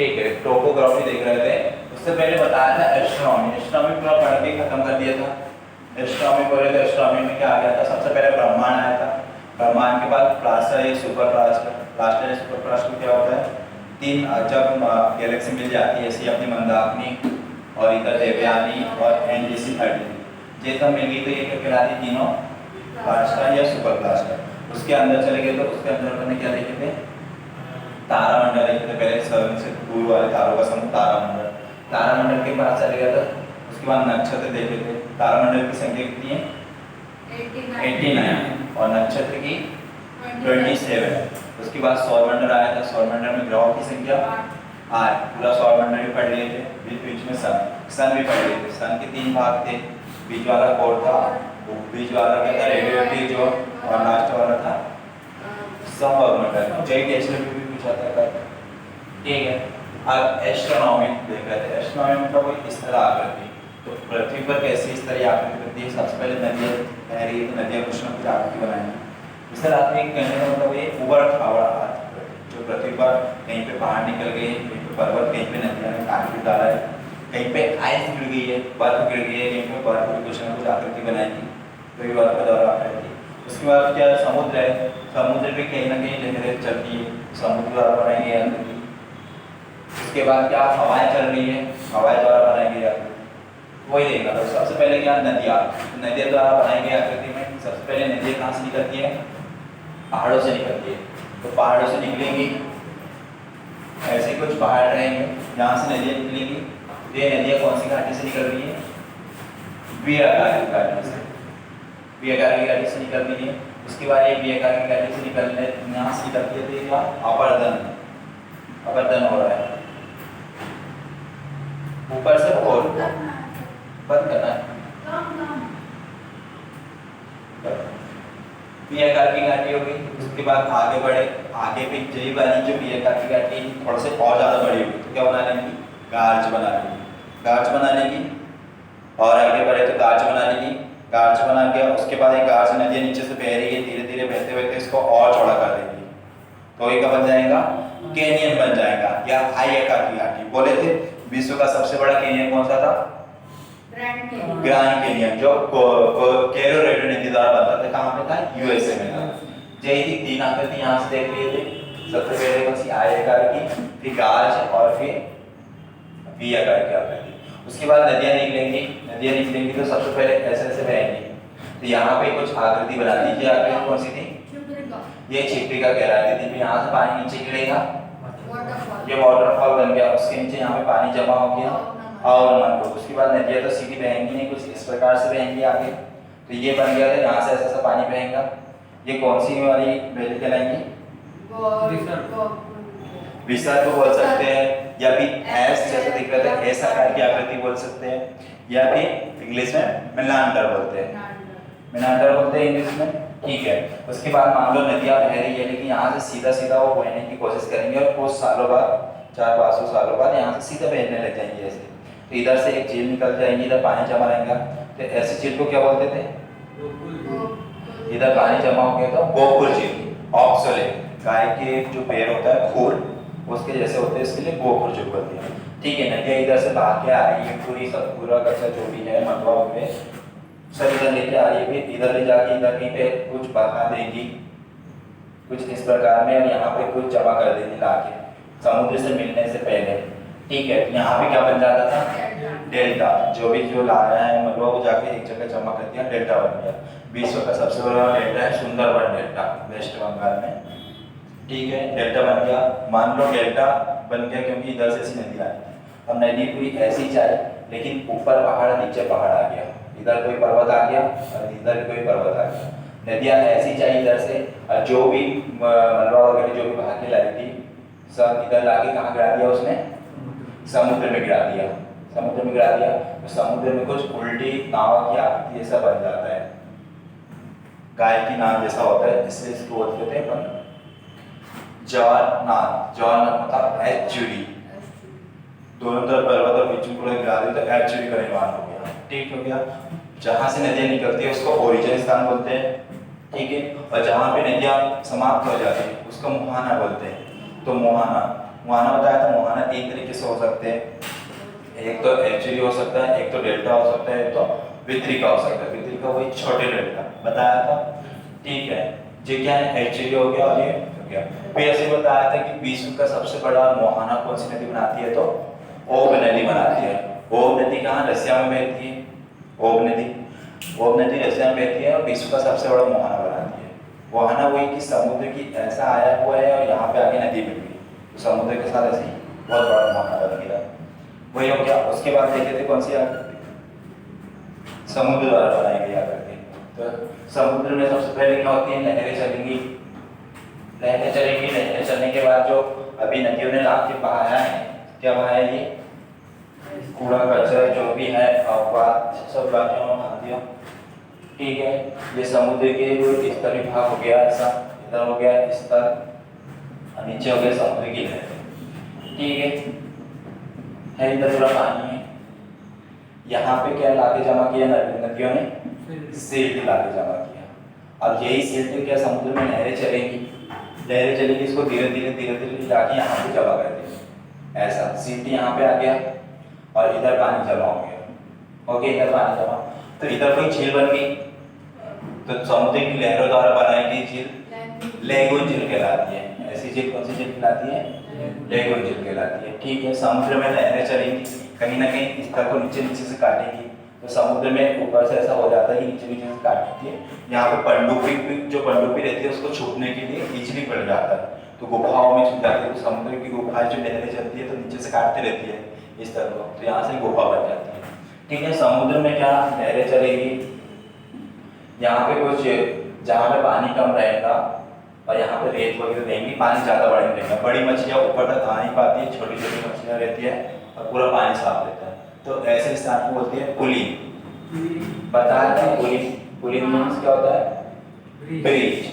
ठीक है, टोपोग्राफी देख रहे थे। उससे पहले बताया था एस्ट्रोनॉमी। एस्ट्रोनॉमी पूरा पढ़ के खत्म कर दिया था। एस्ट्रोनॉमी पढ़े तो एस्ट्रोनॉमी में क्या आ गया था, सबसे पहले ब्रह्मांड आया था। ब्रह्मांड के बाद प्लास्टर या सुपर प्लास्टर। प्लास्टर या सुपर प्लास्टर क्या होता है, तीन जब गैलेक्सी मिल जाती है, ऐसी अपनी मंदाकिनी और इधर देवयानी और एनजीसी 13 ये सब मिल गई तो ये क्या कहलाती तीनों प्लास्टर या सुपर प्लास्टर। उसके अंदर चले गए तो उसके अंदर मैंने क्या देखे थे, तारामंडल देखे थे। पहले सब से दूर वाले तारों का समूह तारामंडल। तारामंडल के पास चले गया था, उसके बाद नक्षत्र देखे थे। तारामंडल की संख्या कितनी है, 89 और नक्षत्र की 27। उसके बाद सौरमंडल आया था। सौरमंडल में ग्रहों की संख्या 8। पूरा सौरमंडल भी पढ़ लिए थे। बीच बीच में सन भी पढ़ लिए थे। सन के 3 भाग थे, बीच वाला कोर था, बीच वाला क्या था रेडियोएक्टिव जोन और लास्ट वाला था समवर्गमंडल। जय टेस्ट में भी पूछा था। ठीक है, अब एस्ट्रोनॉमी देख रहे थे। एस्ट्रोनॉमी मतलब कोई इस तरह आकृति, तो पृथ्वी पर कैसी इस तरह आकृति बनती है। सबसे पहले नदियाँ बह रही है तो नदियाँ कुछ न कुछ आकृति बनाएंगी। इस तरह आदमी कहने का मतलब ये उबड़ खाबड़ जो पृथ्वी पर कहीं पे पहाड़ निकल गए, कहीं पे पर्वत, कहीं पे नदियाँ ने काट डाला है, कहीं पे आइस गिर गई है, बर्फ गिर गई है, कहीं पे बर्फ की कुछ न कुछ आकृति बनाएगी, तो ये बर्फ का दौरा आकृति। उसके बाद क्या समुद्र है, समुद्र पे कहीं ना कहीं लहरें चलती है, समुद्र द्वारा बनाएंगे आकृति। उसके बाद क्या हवाएं चल रही है, हवाएं द्वारा बनाएंगे आकृति, वही देखना। तो सबसे पहले क्या नदियाँ, नदियाँ द्वारा बनाएंगे आकृति में। सबसे पहले नदियाँ कहाँ से निकलती है, पहाड़ों से निकलती है। तो पहाड़ों से निकलेंगी, ऐसे कुछ पहाड़ रहेंगे जहाँ से नदियाँ निकलेंगी। ये नदियाँ कौन सी घाटी से निकल रही है, वी आकार की घाटी से, वी आकार की घाटी से निकल रही है। उसके बाद ये वी आकार की घाटी से निकलने यहाँ से निकलती है तो ये क्या अपर्दन हो रहा है। ऊपर से खोल बंद करना है। पी आकार की घाटी होगी। उसके बाद आगे बढ़े, आगे भी यही वाली जो पी आकार की घाटी थोड़ा से और ज़्यादा बड़ी होगी तो क्या बना लेंगी, गार्ज बना लेंगी। गार्ज बना लेंगी और आगे बढ़े तो गार्ज बना लेंगी। गार्ज बना के उसके बाद एक गार्ज नदी नीचे से बह रही है, धीरे धीरे बहते बहते इसको और चौड़ा कर देंगी तो ये क्या बन जाएगा, कैनियन बन जाएगा या आई आकार की घाटी। बोले थे विश्व का सबसे बड़ा कैनियन कौन सा था, ग्रैंड कैनियन, जो कोलोराडो नदी द्वारा बनता था। कहाँ पे था, यूएसए में था। यही थी तीन आकृति यहाँ से देख लिए थे। सबसे पहले कौन सी, आई आकार की, फिर गार्ज और फिर वी आकार की आकृति। उसके बाद नदियाँ निकलेंगी, नदियाँ निकलेंगी तो सबसे पहले ऐसे ऐसे बहेंगी। तो यहाँ पे कुछ आकृति बना दीजिए। आकृति कौन सी थी, ये छिपरिका कहलाती थी। यहाँ से पानी नीचे गिरेगा, ये वाटरफॉल बन गया। उसके नीचे यहाँ पे पानी जमा हो गया और मन को। उसके बाद नदियाँ तो सीधी बहेंगी नहीं, कुछ इस प्रकार से बहेंगी आगे। तो ये बन गया था, यहाँ से ऐसा ऐसा पानी बहेगा। ये कौन सी वाली वैली कहलाएंगी, विसर्ग बोल सकते हैं, या फिर एस जैसे दिख रहा था एस आकार की आकृति बोल सकते हैं, या फिर इंग्लिश में मेनांडर बोलते हैं, मेनांडर बोलते हैं इंग्लिश में। ठीक है, उसके बाद मान लो नदियाँ बह रही है लेकिन यहाँ से सीधा सीधा वो बहने की कोशिश करेंगे और कुछ सालों बाद, 400-500 सालों बाद यहाँ से सीधा बहने लग जाएंगे ऐसे। तो इधर से एक झील निकल जाएंगी, इधर पानी जमा रहेगा। तो ऐसी झील को क्या बोलते थे, इधर पानी जमा हो गया तो गोकुल झील, ऑक्सले गाय के जो पैर होता है खूर उसके जैसे होते हैं, इसके लिए गोकुल झील बोलते हैं। ठीक है, नदियाँ इधर से भाग के आ रही है, पूरी सब पूरा कचरा जो भी है मलबा में सब इधर लेके आ रही है। फिर इधर ले जाके इधर कहीं पे कुछ बहा देगी कुछ इस प्रकार में, और यहाँ पे कुछ जमा कर देगी लाके समुद्र से मिलने से पहले। ठीक है, यहाँ पे क्या बन जाता था, डेल्टा। जो भी जो लाया है मतलब वो जाके एक जगह जमा कर दिया, डेल्टा बन गया। विश्व का सबसे बड़ा डेल्टा है सुंदरबन डेल्टा, वेस्ट बंगाल में। ठीक है, डेल्टा बन गया। मान लो डेल्टा बन गया क्योंकि इधर से ऐसी नदी आई। अब नदी पूरी ऐसी जाए लेकिन ऊपर पहाड़ नीचे पहाड़ आ गया, इधर कोई पर्वत आ गया और इधर कोई पर्वत आ गया। नदियाँ ऐसी जाए इधर से, जो भी मलबा वगैरह जो भी बहा के लाई थी सब इधर लाके कहाँ गिरा दिया उसने, समुद्र में गिरा दिया। समुद्र में गिरा दिया तो समुद्र में कुछ उल्टी नाव की आकृति जैसा बन जाता है, गाय की नाव जैसा होता है, इसलिए इसको बोलते थे अपन जवारनाथ। जवारनाथ मतलब एचुरी, दोनों तरफ पर्वत और बीच में पूरा गिरा दिया तो एचुरी का निर्माण हो गया। ठीक हो गया, जहाँ से नदियाँ निकलती है उसको ओरिजिन स्थान बोलते हैं। ठीक है, और जहाँ पे नदियाँ समाप्त हो जाती है उसको मुहाना बोलते हैं। तो मुहाना बताया था, मुहाना तीन तरीके से हो सकते हैं, एक तो एक्चुअली हो सकता है, एक तो डेल्टा हो सकता है, एक तो वितरिका हो सकता है। वितरिका वही छोटे डेल्टा बताया था, ठीक है। ये क्या है, एक्चुअली हो गया और ये हो गया। फिर ऐसे बताया था कि विश्व का सबसे बड़ा मोहाना कौन सी नदी बनाती है, तो ओब नदी बनाती है। ओब नदी कहाँ, रसिया में बहती है। ओब नदी रसिया में बहती है और विश्व का सबसे बड़ा मोहाना बनाती है। मोहाना वही कि समुद्र की ऐसा आया हुआ है और यहाँ पे आगे नदी बन गई, तो समुद्र के साथ ऐसे ही बहुत बड़ा मोहाना बन गया, वही हो गया। उसके बाद देखे थे कौन सी आकृति, समुद्र द्वारा बनाई गई आकृति। तो समुद्र में सबसे पहले क्या होती है, लहरें चलेंगी। लहरें चलने के बाद जो अभी नदियों ने लाके बहाया है, क्या बहाया, ये कूड़ा कचरा जो भी है अपवाद सब बाकियों में बहा दिया, ठीक है। ये समुद्र के स्तर विभाग हो गया, ऐसा इधर हो गया स्तर, नीचे हो गया समुद्र की लहरें, ठीक है। इधर पूरा पानी है। यहाँ पे क्या लाके जमा किया नदियों ने, सिल्ट लाके जमा किया। अब यही सिल्ट क्या समुद्र में लहरें चलेंगी, इसको धीरे धीरे लाके यहाँ पे जमा कर देंगे। ऐसा सिल्ट यहाँ पे आ गया और इधर पानी जमा हो गया, ओके। इधर पानी जमा, तो इधर कोई झील बन गई, तो समुद्र की लहरों द्वारा बनाई गई झील लेगून झील कहलाती है। ऐसी झील कौन सी झील कहलाती है, लेगून झील कहलाती है, ठीक है। समुद्र में लहरें चलेंगी, कहीं ना कहीं स्तर को नीचे से काटेंगी, तो समुद्र में ऊपर से ऐसा हो जाता है कि नीचे से काटती है। यहाँ पे पनडुब्बी रहती है, उसको छूटने के लिए इजीली पड़ जाता है, तो गुफाओं में छूट जाती है। तो समुद्र की गुफाएं जो लहरें चलती है तो नीचे से काटती रहती है इस तरह को, तो यहाँ से गुफा बन जाती है, ठीक है। समुद्र में क्या लहरें चलेगी, यहाँ पे कुछ जहाँ पे पानी कम रहेगा और यहाँ पे रेत वगैरह रहेंगी, पानी ज़्यादा बड़ा नहीं रहेगा, बड़ी मछलियाँ ऊपर तक आ नहीं पाती है, छोटी छोटी मछलियाँ रहती है और पूरा पानी साफ रहता है। तो ऐसे स्थान को बोलते हैं पुलिन। बताया था पुलिन मीन्स क्या होता है, ब्रिज।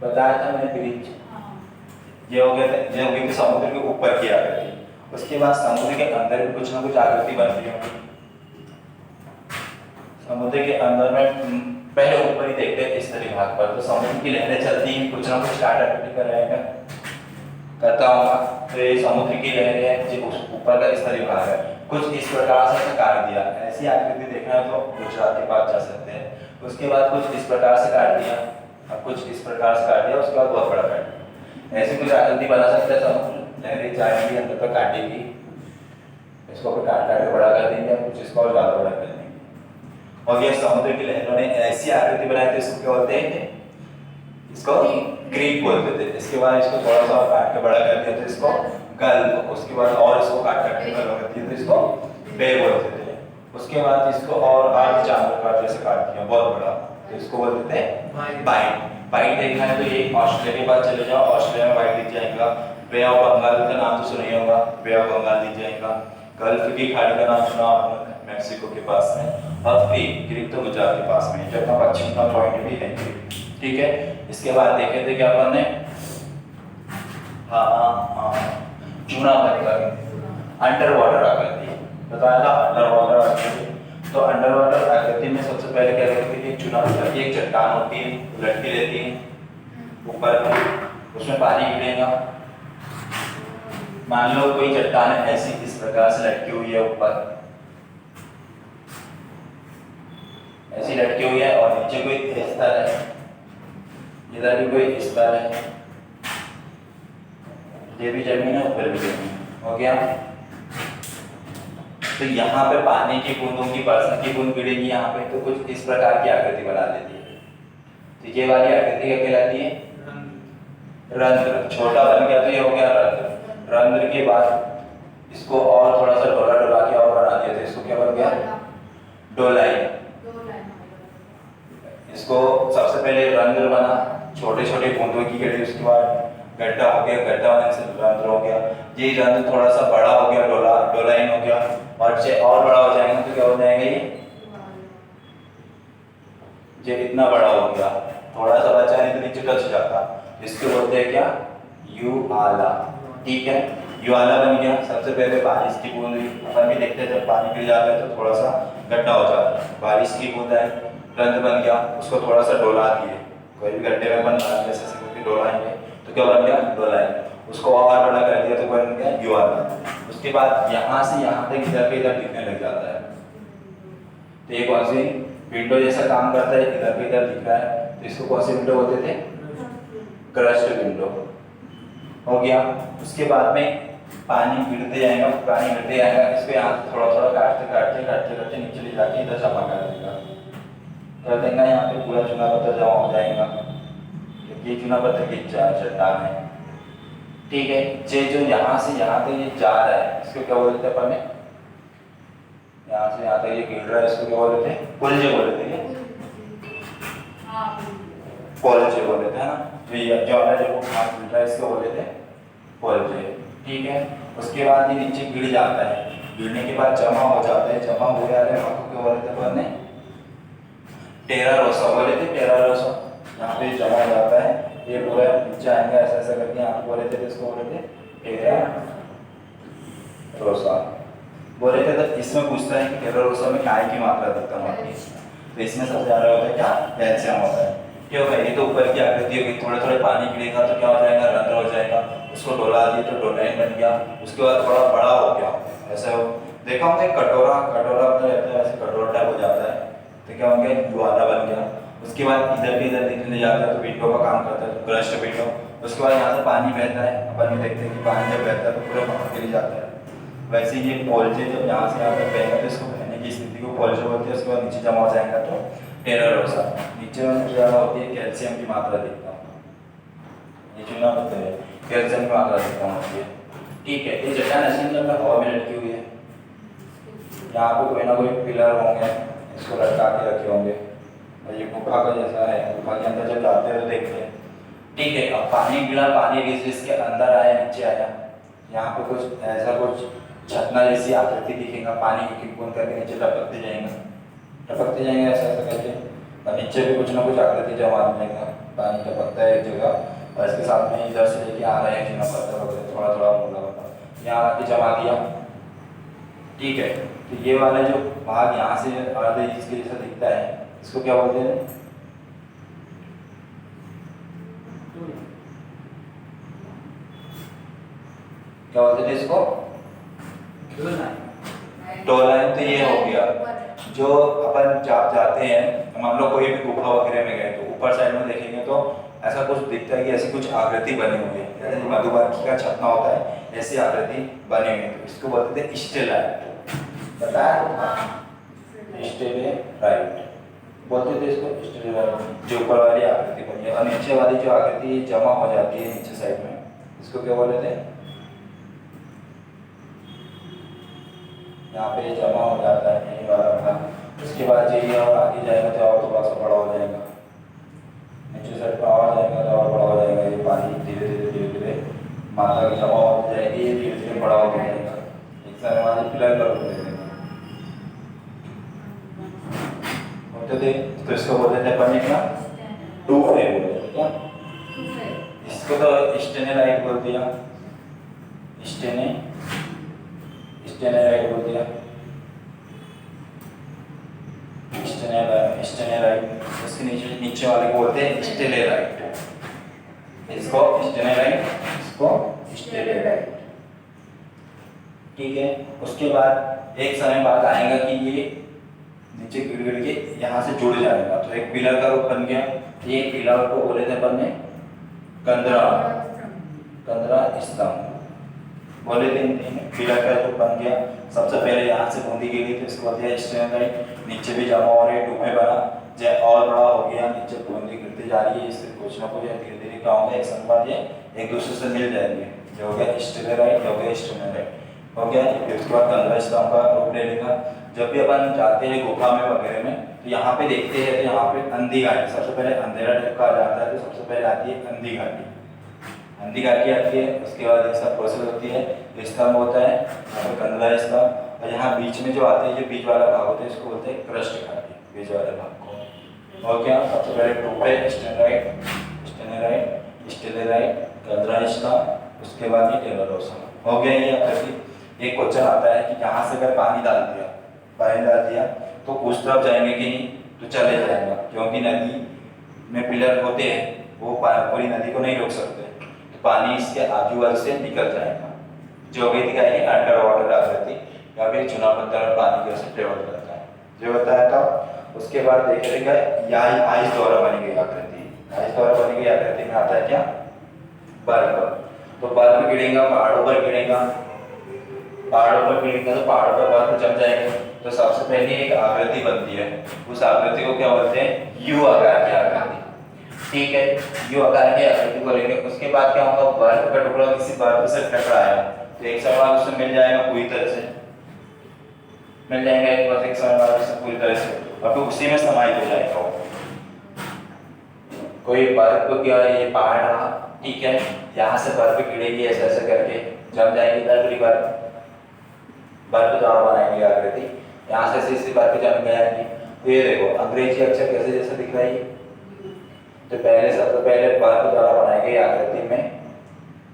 बताया था मैंने ब्रिज। ये हो गया कि समुद्र के ऊपर की आकृति। उसके बाद समुद्र के अंदर भी कुछ ना कुछ आकृति बनती है। समुद्र के अंदर में पहले ऊपर ही देखते हैं इस तरह भाग पर, तो समुद्र की लहरें चलती हैं, कुछ ना कुछ आकृति कर रहेगा करता होगा। तो ये समुद्र की लहरें है जो ऊपर का इस तरह भाग है, कुछ इस प्रकार से काट दिया। ऐसी आकृति देखना है तो गुजरात के पास जा सकते हैं। उसके बाद कुछ इस प्रकार से काट दिया, अब कुछ इस प्रकार से काट दिया, उसके बाद बहुत बड़ा काट दिया। ऐसी कुछ आकृति बना सकते हैं समुद्र, लहरें जाएंगी अंदर तक काटेगी, इसको फिर काट के बड़ा कर देंगे, कुछ इसको और ज़्यादा बड़ा कर देंगे। और ये समुद्र की लहरों ने ऐसी आकृति बनाई थी, इसको क्या बोलते हैं, इसको क्रीक बोलते थे। इसके बाद इसको थोड़ा सा काट के बड़ा कर दिया तो इसको गल्फ, उसके बाद और इसको काट के बड़ा कर दिया तो इसको बे बोलते थे। उसके बाद इसको और आगे जानवर का जैसे काट दिया बहुत बड़ा, तो इसको बोलते थे बाइट। देखना है तो ये ऑस्ट्रेलिया के पास चले जाओ, ऑस्ट्रेलिया में बाइट दिख जाएगा। बे ऑफ बंगाल का नाम तो सुना ही होगा, बे ऑफ बंगाल दिख जाएगा। गल्फ की खाड़ी का नाम सुना होगा, मैक्सिको के पास में। और क्रीक तो गुजरात के पास में, जो अपना पश्चिम का पॉइंट भी है, ठीक है। इसके बाद देखे थे क्या अपन ने, हाँ चूना पत्थर, अंडर वाटर आकृति बताया था, अंडर वाटर आकृति। तो अंडर वाटर आकृति में सबसे पहले क्या रहती है, चूना पत्थर की एक चट्टान होती है, लटकी रहती है ऊपर में, उसमें पानी गिरेगा। मान लो कोई चट्टान ऐसी इस प्रकार से लटकी हुई है ऊपर, ऐसी लटकी हुई है और नीचे कोई स्तर है, इधर भी कोई स्तर है, ये भी जमीन है ऊपर भी जमीन, हो गया। तो यहाँ पे पानी की बूंदों की बरसात की बूंद गिरेगी यहाँ पे, तो कुछ इस प्रकार की आकृति बना देती है। तो ये वाली आकृति क्या कहलाती है, रंध्र। छोटा बन गया तो ये हो गया रंध्र। रंध्र के बाद इसको और थोड़ा सा डोला के और बना दिया तो इसको क्या बन गया, डोलाई। इसको सबसे पहले रंध्र बना, छोटे छोटे बूंदों की गिरी, उसके बाद गड्ढा हो गया, गड्ढा होने से रंध्र हो गया। ये रंध्र थोड़ा सा बड़ा हो गया, डोलाइन हो गया, और बड़ा हो जाएगा तो क्या हो जाएगा, ये इतना बड़ा हो गया, थोड़ा सा बचा नहीं तो नीचे टच जाता, इसको बोलते हैं क्या, युआला, ठीक है। युआला बन गया। सबसे पहले बारिश की बूंद हुई, अपन भी देखते हैं जब पानी गिर जाता है तो थोड़ा सा गड्ढा हो जाता है, बारिश की बूंद है, रंध्र बन गया, उसको थोड़ा सा डोला दिए, कोई भी गड्ढे में बन जैसे डोलाएंगे तो क्या बन गया, डोलाई। उसको और बड़ा कर दिया तो बन गया URL। उसके बाद यहाँ से यहाँ तक इधर पे इधर दिखने लग जाता है। तो ये कौन सी विंडो जैसा काम करता है, इधर पे इधर दिख रहा है, तो इसको कौन सी विंडो बोलते थे? क्रस्ट विंडो हो गया। उसके बाद में पानी गिरते जाएगा, इसको यहाँ से थोड़ा थोड़ा काटते नीचे ले जाके इधर जमा कर देगा यहाँ पे पूरा चुना पत्थर जमा हो जाएगा, क्योंकि ये चुना पत्थर की चट्टान है। ठीक है, ये जो यहाँ से यहाँ तक ये जा रहा है इसको क्या बोलते हैं अपन? यहाँ से यहाँ तक ये गिर रहा है, इसको क्या बोलते हैं? पुलजे बोलते हैं, पुलजे बोलते हैं ना। तो ये जो है जो हाथ गिर रहा है इसको बोलते हैं पुलजे। ठीक है, उसके बाद ये नीचे गिर जाता है, गिरने के बाद जमा हो जाता है, जमा हो जाने वालों को बोलते हैं अपन ने टेरा रोसा बोले थे, टेरा रोसा। यहाँ पे जमा हो जाता है, ये पूरा नीचे आएंगे ऐसा ऐसा करके, यहाँ पे बोले थे इसको बोले थे टेरा रोसा बोले थे। तो इसमें पूछता है कि टेरा रोसा में काय की मात्रा अधिकतम होती है, तो इसमें सबसे ज्यादा होता है क्या? कैल्शियम होता है। क्यों भाई? ये तो ऊपर की आकृति होगी, थोड़े थोड़े पानी गिरेगा तो क्या हो जाएगा? रंध्र हो जाएगा, उसको डोला दिए तो डोलाइन बन गया, उसके बाद थोड़ा बड़ा हो गया, ऐसा हो देखा होगा कटोरा रहता है, ऐसे कटोरा टाइप हो जाता है, तो क्या हो गया? ज्वाला बन गया। उसके बाद इधर भी इधर निकलने जाता है तो विंडो का काम करता है, क्रस्ट विंडो। उसके बाद यहाँ से पानी बहता है, अपन ये देखते हैं कि पानी जब बहता है तो पूरा बाहर गिर जाता है। वैसे ये पोल्जे जब यहाँ से यहाँ तक बहेगा तो इसको बहने की स्थिति को पोल्जे बोलते हैं। उसके बाद नीचे जमा हो जाएगा तो टेरा रोसा। नीचे ज़्यादा होती है कैल्शियम की मात्रा देखता हूँ, ये चुना पत्थर है, कैल्शियम की मात्रा देखता होती है। ठीक है, ये चट्टान ऐसे में हवा में लटकी हुई है, यहाँ पे कोई ना कोई पिलर होंगे, इसको लटका के रखे होंगे, और ये गुफा का जैसा है, गुफा के अंदर जब जाते हैं तो देखते हैं। ठीक है, अब पानी गिरा, पानी इसके अंदर आया, नीचे आया, यहाँ पे कुछ ऐसा कुछ झरना जैसी आकृति दिखेगा, पानी की बूंद करके नीचे टपकते जाएंगे ऐसा ऐसा करके, और नीचे भी कुछ ना कुछ आकृति जमा हो जाएगा, पानी टपकता है एक जगह, और इसके साथ में इधर से लेके आ रहे हैं चुना पत्थर वगैरह थोड़ा थोड़ा मोटा यहाँ आके जमा दिया। ठीक है, तो ये वाला जो भाग यहाँ से आधे इसके जैसा दिखता है, इसको क्या बोलते हैं? क्या बोलते थे इसको? टोलाइन। तो ये हो गया जो अपन जाते हैं, मान लो कोई भी गुफा वगैरह में गए तो ऊपर साइड में देखेंगे तो ऐसा कुछ दिखता है कि ऐसी कुछ आकृति बनी हुई है, जैसे मधुमक्खी का छत्ता होता है, ऐसी आकृति बनी हुई है, इसको बोलते थे स्टेलाइट। बताया? स्टेलाइट बोलते थे इसको, स्टेलाइट। जो ऊपर वाली आकृति बनी है, और नीचे वाली जो आकृति जमा हो जाती है नीचे साइड में, इसको क्या बोलते थे? यहाँ पे जमा हो जाता है ये वाला भाग। उसके बाद ये और आगे जाएगा तो और थोड़ा सा बड़ा हो जाएगा, नीचे साइड पर और जाएगा तो और बड़ा हो जाएगा, ये पानी धीरे धीरे मात्रा की जमा हो जाएगी, ये धीरे धीरे बड़ा हो जाएगा। एक साथ हमारे पिलर कर देंगे होते थे, तो इसको बोलते थे अपन क्या? टू फे बोलते थे क्या? इसको तो स्टेनेलाइट बोल दिया, स्टेनेलाइट बोल दिया, स्टेनेलाइट। इसके नीचे वाले को बोलते हैं स्टेलेराइट, इसको स्टेनेलाइट, इसको स्टेलेराइट। ठीक है, उसके बाद एक समय बाद आएगा कि ये नीचे गिर के यहाँ से जुड़ जाएगा, तो एक पिलर का रूप बन गया। ये पिलर को बोले थे अपन ने कंदरा स्तंभ बोले थे। पिलर का रूप बन गया। सबसे पहले यहाँ से बूंदी गिरी थी, उसके बाद स्टेनेलाइट, नीचे भी जमा हो रही है, डूबे बना, जय और बड़ा हो गया, नीचे बूंदी गिरती जा रही है, इससे कुछ ना कुछ धीरे धीरे क्या होगा, एक समय बाद ये एक दूसरे से मिल जाएंगे, जो हो गया स्टेलेराइट, हो गया स्टेनेलाइट हो गया। फिर उसके बाद कंदरा स्तंभ का रूप ले लेगा। जब भी अपन जाते हैं गुफा में वगैरह में, तो यहाँ पे देखते हैं तो यहाँ पे अंधी घाटी, सबसे पहले अंधेरा टाइप का आ जाता है, तो सबसे पहले आती है अंधी घाटी, अंधी घाटी आती है। उसके बाद ये सब प्रोसेस होती है, स्तंभ होता है, यहाँ पे कंदरा स्तंभ, और यहाँ बीच में जो आते हैं, ये बीच वाला भाग होता है, इसको बोलते हैं क्रस्ट घाटी, बीच वाले भाग को। और क्या सबसे पहले टूप है स्टेलेराइट, कंदरा स्तंभ, उसके बाद ये टेरा रोसा हो गया। ये आकृति। एक क्वेश्चन आता है कि यहाँ से अगर पानी डाल दिया तो उस तरफ जाएंगे कि नहीं, तो चले जाएगा, क्योंकि नदी में पिलर होते हैं, वो पूरी नदी को नहीं रोक सकते। तो पानी इसके आजू बाजू से निकल जाएगा। जो भी दिखाई है अंडर वाटर आकृति या फिर चुना पत्थर में पानी की ओर से ट्रेवल करता है, जो बताया था। उसके बाद देखिएगा यह आइस द्वारा बनी गई आकृति, आइस द्वारा बनी गई आकृति में आता है क्या, बर्फ। तो बर्फ गिरेगा पहाड़ों पर गिरेगा, पहाड़ों पर गिरेगा तो पहाड़ों पर बर्फ जम जाएंगे। तो सबसे पहले एक आकृति बनती है, उस आकृति को क्या बोलते हैं, यू आकार की आकृति। ठीक है, यू आकार की आकृति बोलेंगे। उसके बाद क्या होगा, बर्फ का टुकड़ा किसी बर्फ से टकराया तो एक सवाल उससे मिल जाएगा पूरी तरह से, मिल जाएगा एक सवाल उससे पूरी तरह से, और फिर उसी में समाहित हो जाएगा। कोई बर्फ क्या ये पहाड़ रहा, ठीक है, यहाँ से बर्फ गिरेगी ऐसे ऐसे करके जम जाएगी इधर बर्फ द्वारा बनाएंगे आकृति, यहाँ से इसी बर्फ जम जाएगी। तो ये देखो अंग्रेजी अक्षर कैसे जैसे दिख रहा है। तो पहले सबसे पहले बर्फ द्वारा बनाई गई आकृति में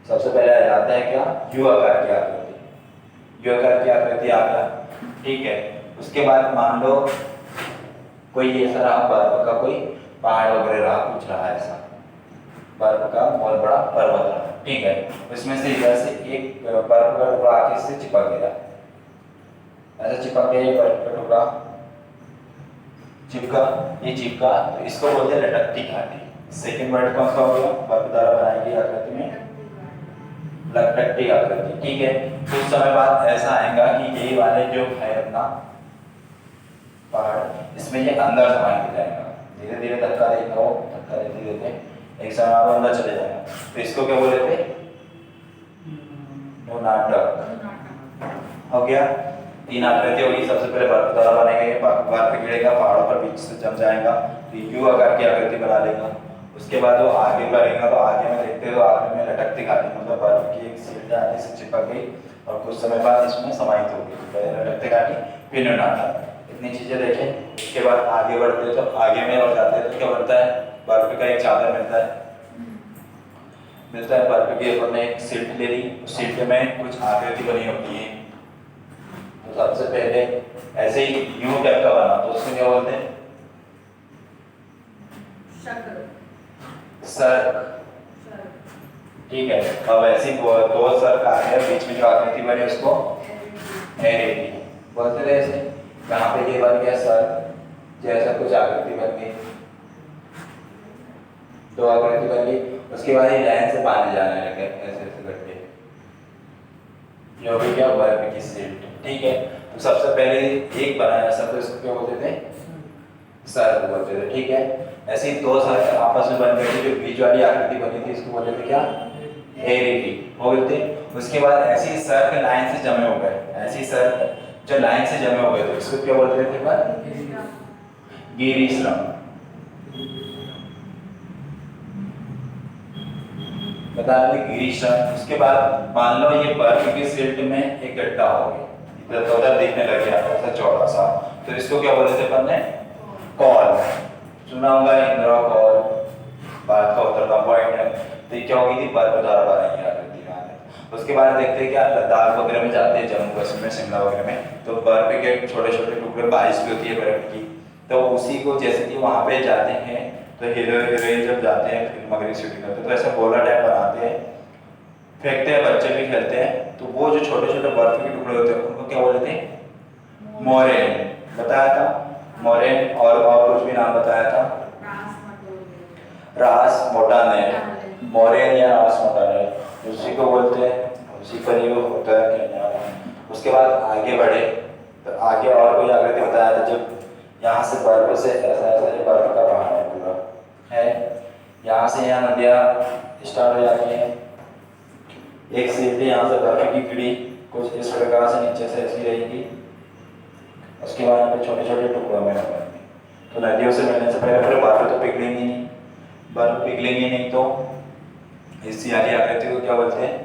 सबसे पहले आ जाता है क्या, यू आकार की आकृति, यू आकार की आकृति आ गया। ठीक है, उसके बाद मान लो कोई ऐसा रहा, बर्फ का कोई पहाड़ वगैरह रहा, कुछ रहा ऐसा, बर्फ का बहुत बड़ा पर्वत रहा, ठीक है, उसमें से इधर से एक बर्फ का टुकड़ा आके इससे चिपक गया, ऐसा चिपक गया, ये बर्फ का टुकड़ा चिपका, ये चिपका, तो इसको बोलते हैं लटकती घाटी। सेकंड वर्ड कौन सा हो गया, बर्फ द्वारा बनाई गई आकृति में लटकती आकृति। ठीक है, कुछ समय बाद ऐसा आएगा कि ये वाले जो है अपना पहाड़, इसमें ये अंदर समाहित हो जाएगा, धीरे धीरे धक्का देगा, वो धक्का देते देते एक समय बाद अंदर चले जाएगा। तो इसको क्या बोले थे, नाटक हो गया। तीन आकृति होगी, सबसे पहले बर्फ द्वारा बनाई गई, बर्फ गिरेगा पहाड़ों पर बीच से जम जाएगा, तो यू आकार की आकृति बना लेगा। उसके बाद वो आगे बढ़ेगा, तो आगे में देखते हो आगे में लटकती घाटी, मतलब बर्फ की एक सीट आगे से चिपक गई और कुछ समय बाद इसमें समाहित हो गई, पहले लटकती घाटी फिर नाटक। इतनी चीजें देखें। उसके बाद आगे बढ़ते तो आगे में और जाते हैं तो क्या बनता है, बर्फ का एक चादर मिलता है, बर्फ के ऊपर में एक सीट ले ली, उस सीट में कुछ आकृति बनी होती है। तो सबसे पहले ऐसे ही यूं टाइप का बना, तो उसको क्या बोलते हैं, सर। ठीक है, अब ऐसी दो सर का है, बीच में जो आकृति बनी उसको एरिटी बोलते थे। ऐसे यहाँ पे ये बन गया सर, जैसा कुछ आकृति बन गई, दो आकृति बन गई। उसके बाद ये लाइन से पानी जाने लगे ऐसे ऐसे करके, जो भी क्या बर्फ की सीट। ठीक है, तो सबसे पहले एक बनाया सर, तो इसको क्या बोलते थे, सर को बोलते थे। ठीक है, ऐसे ही दो सर आपस में बन गए, जो बीच वाली आकृति बनी थी इसको बोलते थे क्या, एरिटी बोलते। उसके बाद ऐसे ही सर के लाइन से जमे हो गए, ऐसे ही सर जो लाइन से जमे हो गए तो इसको क्या बोलते थे, गिरिश्रम। बता दें गिरिश्रम। उसके बाद मान लो ये बर्फ की सीट में एक गड्ढा हो गया, इधर तो उधर दिखने लग गया ऐसा चौड़ा सा, तो इसको क्या बोलते थे अपन ने, कॉल। सुना होगा इंदिरा कॉल, भारत का उतरता पॉइंट है। तो क्या होगी थी, बर्फ द्वारा बनाई आकृति। उसके बाद देखते हैं क्या, लद्दाख वगैरह में जाते हैं, जम्मू कश्मीर में, शिमला वगैरह में, तो बर्फ के छोटे छोटे टुकड़े, बारिश भी होती है बर्फ की, तो उसी को जैसे कि वहाँ पे जाते हैं, तो हीरो हीरोइन जब जाते हैं फिल्म वगैरह शूटिंग करते हैं, तो ऐसा गोला टाइप बनाते हैं, फेंकते हैं, बच्चे भी खेलते हैं, तो वो जो छोटे छोटे बर्फ के टुकड़े होते हैं उनको क्या बोलते हैं, मोरेन। बताया था मोरेन, और कुछ भी नाम बताया था, रास मोटानेर, मोरेन या रास मोटानेर, उसी को बोलते हैं, उसी पर ये होता है। उसके बाद आगे बढ़े तो आगे और कोई आकृति बताया था, जब यहाँ से बर्फ से ऐसा ऐसा जो बर्फ का पहाड़ है पूरा है, यहाँ से यहाँ नदियाँ स्टार्ट हो जाती हैं, एक सीधी यहाँ से बर्फ की गिरी कुछ इस प्रकार से नीचे से ऐसी रहेगी, उसके बाद यहाँ पे छोटे छोटे टुकड़ों में रहेंगे। तो नदियों से मिलने से पहले फिर बर्फ तो पिघलेंगी नहीं, बर्फ पिघलेंगी नहीं तो इस वाली आकृति को क्या बोलते हैं,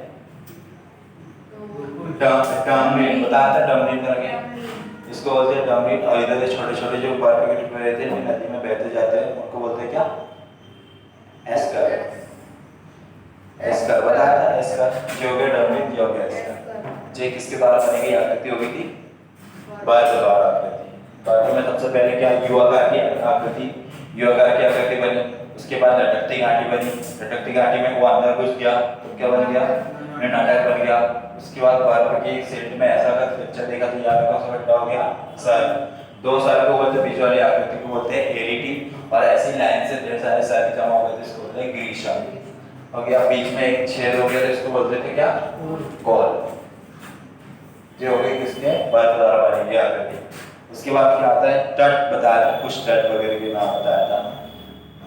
डमरीन। बताया था डमरीन करके, इसको बोलते हैं डमरीन। और इधर से छोटे छोटे जो बर्फ के टुकड़े रहते हैं नदी में बहते जाते हैं, उनको बोलते हैं क्या, एस्कर। एस्कर बताया था, एस्कर जो हो गया डमरीन, जो हो गया एस्कर। जे किसके द्वारा बनी गई आकृति होगी थी, बर्फ द्वारा आकृति। बर्फ में सबसे पहले क्या, यू आकार की आकृति, यू आकार की आकृति बनी, उसके बाद लटकती घाटी बनी, लटकती घाटी में वो अंदर घुस गया तो क्या बन गया, नाटक बन गया। उसके बाद बर्फ की सेट में ऐसा का पिक्चर देखा तो यहाँ पे कौन सा गड्ढा हो गया, सर। दो सर को बोलते बीच वाली आकृति को बोलते हैं एरिटी, और ऐसी लाइन से ढेर सारे सर जमा हो गए तो इसको बोलते हैं ग्रीषा। हो गया, बीच में एक छेद हो गया तो इसको बोलते थे क्या, कॉल। ये हो गई किसके, बर्फ द्वारा बनी हुई आकृति। उसके बाद क्या आता है, तट बताया था, कुछ तट वगैरह के नाम बताया था।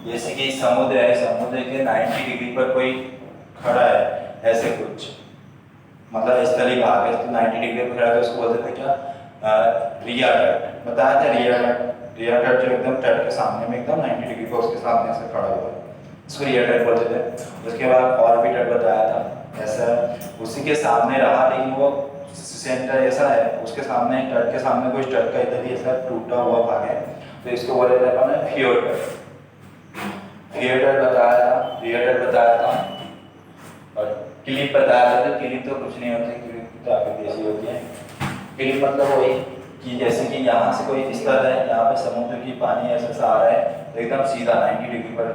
जैसे कि समुद्र है, समुद्र के 90 डिग्री पर कोई खड़ा है, ऐसे कुछ मतलब स्थलीय भाग है तो 90 डिग्री पर खड़ा है तो उसको बोलते थे क्या, रिया तट। बताया था रिया तट, रिया तट जो एकदम तट के सामने में एकदम 90 डिग्री पर उसके सामने से खड़ा हुआ है, इसको रिया तट बोलते थे। उसके बाद और भी तट बताया था ऐसा, उसी के सामने रहा लेकिन वो सेंटर ऐसा है, उसके सामने तट के सामने कोई तट का इधर ही ऐसा टूटा हुआ भाग है तो इसको बोले थे अपन फियोर्ड तट। फियोर्ड तट बताया था, रिया तट बताया था, और क्लिप बताया था। क्लिप तो कुछ नहीं होती, क्लिप तो आकृति ऐसी होती है। क्लिप मतलब वही कि जैसे कि यहाँ से कोई स्थल है, यहाँ पे समुद्र की पानी ऐसा सा आ रहा है तो एकदम सीधा 90 डिग्री पर,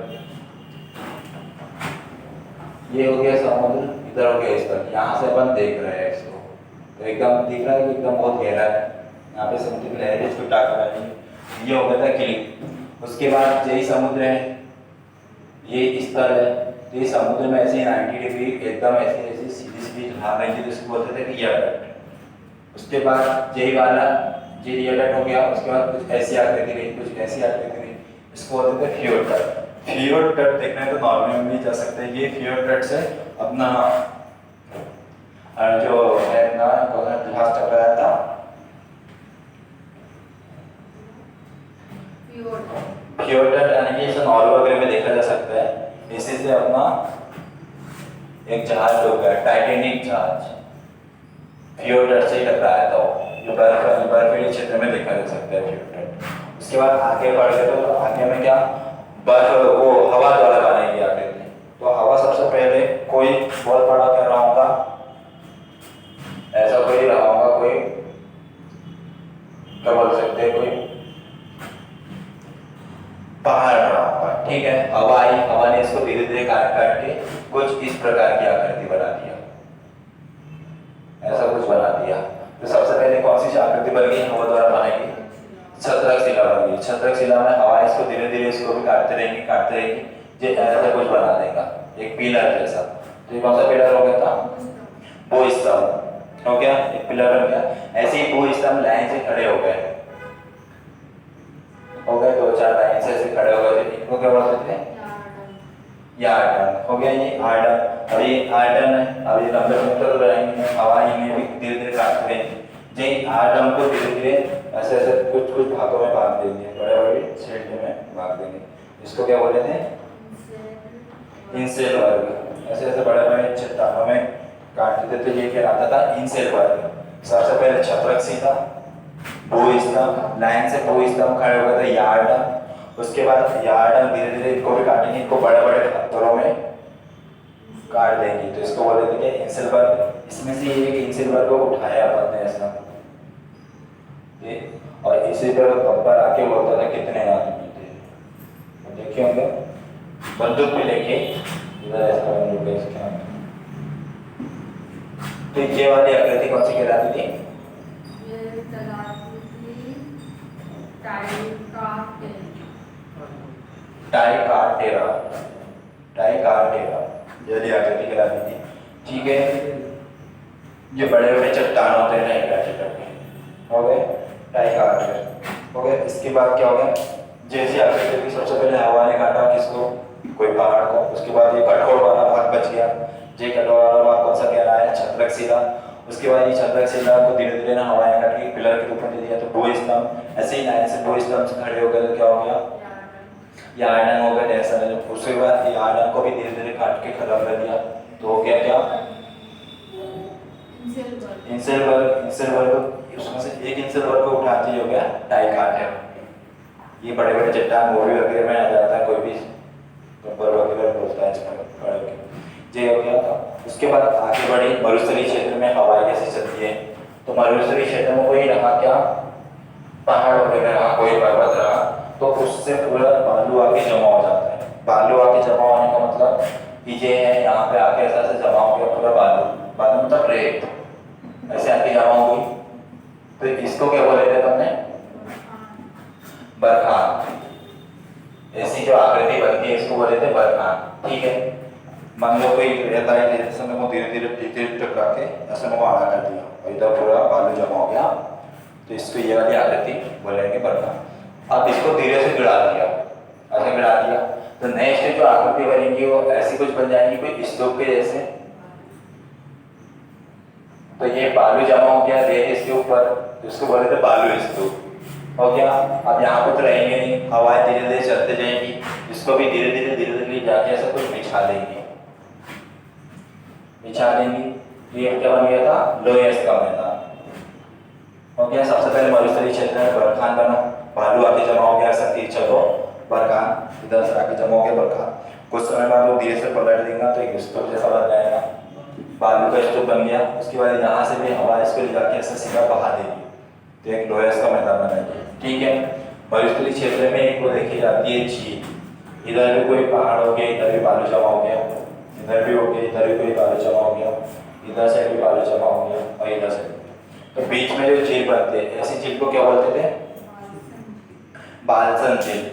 ये हो गया समुद्र, इधर हो गया स्थल, यहाँ से अपन देख रहे हैं इसको तो एकदम दिख रहा है कि एकदम बहुत गहरा है, यहाँ पे समुद्र की लहरें इसको टाक रही है, ये हो गया था क्लिप। उसके बाद यही समुद्र है, ये स्थल है, तो ये समुद्र में ऐसे 90 डिग्री एकदम ऐसे ऐसे सीधी सीधी ढाल रही थी तो इसको बोलते थे रिया तट। उसके बाद यही वाला ये रिया तट हो गया, उसके बाद कुछ ऐसी आकृति रही, कुछ ऐसी आकृति रही, इसको बोलते थे फियोर्ड तट। फियोर्ड तट देखना है तो नॉर्वे में भी जा सकते हैं। ये फियोर्ड तट से अपना जो है ना इतिहास टकराया था, फियोर्ड तट यानी कि इसे नॉर्वे वगैरह में देखा जा सकता है। इसी से अपना एक जहाज डूब गया, टाइटैनिक जहाज, फियोर्ड तट से ही टकराया था वो, जो बर्फीले क्षेत्र में देखा जा सकता है फियोर्ड तट। उसके बाद आगे बढ़ गए तो आगे में क्या, बर्फ वो हवा द्वारा बनाई गई आकृति, तो हवा सबसे पहले कोई बहुत बड़ा क्या रहा होगा, ऐसा कोई रहा होगा, कोई क्या बोल सकते हैं, कोई पहाड़ रहा होगा, ठीक है। हवा आई, हवा ने इसको धीरे धीरे काट काट के कुछ इस प्रकार की आकृति बना दिया, ऐसा कुछ बना दिया। तो सबसे पहले कौन सी आकृति बन गई, हवा द्वारा बनाई गई, छत्रक शिला बन गई। छत्रक शिला में हवा इसको धीरे धीरे इसको भी काटते रहेगी, ये ऐसा कुछ बना देगा, एक पिलर जैसा। तो ये कौन सा पिलर हो गया था, भू स्तंभ हो गया, एक पिलर बन गया। ऐसे ही भू स्तंभ लाइन से खड़े हो गए, दो चार लाइन से ऐसे खड़े हो गए, इनको क्या बोलते थे, यार्डन हो गया। ये आर्डन, अब ये आर्डन है, अब ये लंबे मीटर रहेंगे, हवा इन्हें भी धीरे धीरे काटते रहेंगे। ये आर्डन को धीरे धीरे ऐसे ऐसे कुछ कुछ भागों में बांट देंगे, बड़े बड़े क्षेत्र में बांट देंगे। इसको क्या बोलते थे, इंसेल वर्ग। ऐसे ऐसे बड़े बड़े चट्टानों में काट देते थे, ये कहलाता था इंसेल वर्ग। सबसे पहले छत्रक शिला, भू स्तंभ, लाइन से भू स्तंभ खड़े हो गए थे यार्डन। उसके बाद यार्डन धीरे धीरे इनको भी काटेंगे, इनको बड़े बड़े पत्थरों में काट देंगे, तो इसको बोलते थे इंसेल वर्ग। इसमें से एक इंसेल वर्ग को उठाया अपन ने ऐसा, ये और इसी पर बब्बर आके बोलता था कितने आदमी थे, देखिए होंगे बंदूक भी लेके इधर ऐसा बंदूक है इसके हाथ। तो ये वाली आकृति कौन सी कहलाती थी, टाइकार्टेरा, टाइकार्टेरा ये आकृति कहलाती थी, ठीक है। ये बड़े बड़े चट्टान होते हैं टाइकार्टेरा के, हो गए टाइकार्टेरा हो गए। इसके बाद क्या हो गया, जैसी आकृति थी सबसे पहले हवा ने काटा किसको, कोई पहाड़ को, उसके बाद ये कठोर वाला भाग बच गया, ये कठोर वाला भाग कौन सा कहलाया, छत्रक शिला। उसके बाद ये छत्रक शिला को धीरे धीरे ना हवाएं काट के पिलर के रूप में दे दिया, तो भू स्तंभ ऐसे ही लाइन से भू स्तंभ से खड़े हो गए तो क्या हो गया, यार्डन हो गया ऐसा। उसके बाद यार्डन को भी धीरे धीरे काट के खत्म कर दिया, तो हो गया क्या, इंसेल वर्ग। इंसेल वर्ग उसमें से एक इंसेल वर्ग को उठाते ही हो गया टाइकार्टेरा। ये बड़े बड़े चट्टान मूवी वगैरह में आ जाता है, कोई भी गब्बर वगैरह बोलता है इसमें, ये हो गया था। उसके बाद आगे बढ़े, मरुस्थलीय क्षेत्र में हवाएं कैसे चलती है, तो मरुस्थलीय क्षेत्र में कोई रहा क्या, पहाड़ वगैरह रहा, कोई पर्वत रहा, तो उससे पूरा बालू आके जमा हो जाता है, बालू आके जमा होने का मतलब कि ये है यहाँ पे आके ऐसा ऐसे जमा हो गया पूरा बालू, बालू मतलब रेत ऐसे आके जमा हो गई, तो इसको क्या बोले थे तुमने? बरखान। ऐसी जो आकृति बनती है इसको बोले थे बरखान। ठीक है, मान लो कोई रेत आई, जैसे मेरे को धीरे धीरे धीरे टकरा के ऐसे मेरे को आड़ा कर दिया और इधर पूरा बालू जमा हो गया, तो इसको ये वाली आकृति बोलेंगे बरखान। अब इसको धीरे से गिरा दिया, ऐसे गिरा दिया, तो नेक्स्ट जो आकृति बनेगी वो ऐसी कुछ बन जाएगी कोई स्तूप के जैसे। तो ये बालू जमा हो गया रेत इसके ऊपर, इसको बोले थे बालू स्तूप हो गया। अब यहाँ पे तो रहेंगे नहीं, हवाएं धीरे धीरे चलते जाएंगी, इसको भी धीरे धीरे जाके ऐसा कुछ बिछा देंगे, बिछा देंगी। ये क्या बन गया था? लोयस का मैदान हो गया। सबसे पहले मरुस्थलीय क्षेत्र में बरखान बना, बालू आके जमा हो गया ऐसा तिरछा, तो बरखान इधर से आके जमा हो गया बरखान। कुछ समय बाद वो धीरे से पलट देगा तो एक स्तूप जैसा बन जाएगा, बालू का स्तूप बन गया। उसके बाद यहाँ से भी हवा इसको ले जाके ऐसा सीधा बहा देगी, तो एक लोयस का मैदान बनाएगी। ठीक है, मरुस्थलीय क्षेत्र में एक वो देखी जाती है झील, इधर भी कोई पहाड़ हो गया, इधर भी बालू जमा हो गया, इधर भी हो गया, इधर भी कोई बालू जमा हो गया, इधर से भी बालू जमा हो गया और इधर से। तो बीच में जो झील बनते हैं ऐसी झील को क्या बोलते थे? बालसन झील।